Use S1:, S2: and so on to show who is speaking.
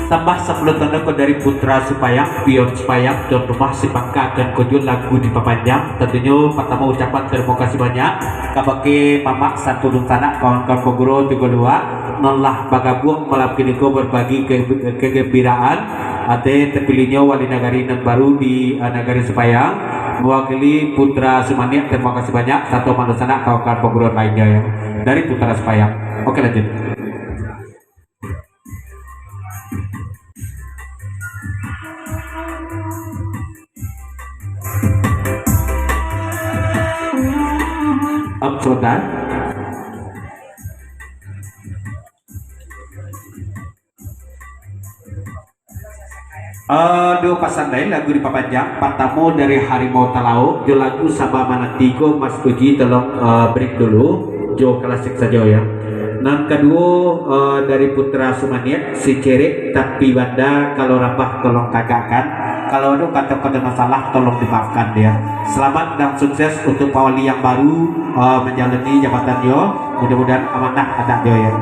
S1: tambah 10 tahun ko dari Putra Supayang, Pion Supayang, tuan rumah si Pangka akan kujun lagu di Papanjang. Tentunya pertama ucapan terima kasih banyak kabake mamak satu duntana kawan-kawan peguru 32 nolah bagabuang malam kini ko berbagi kegembiraan ate terpilihnya wali nagari nan baru di nagari Supayang mewakili Putra Sumaniak. Terima kasih banyak satu manusana kawan-kawan peguru lainnya ya dari Putra Supayang. Oke lanjut. Sebentar. Dua pasang lain lagu di Papanjang pertama dari Harimau Talau jo lagu Sabah Manatigo Mas Uji tolong break dulu jo klasik saja ya. Yang kedua dari Putra Sumaniak si Cerik tapi Banda kalau rabah tolong kagakkan, kalau ada kata-kata masalah tolong dimaafkan ya. Selamat dan sukses untuk Pak Wali yang baru menjalani jabatannya, mudah-mudahan amanah ada dia ya.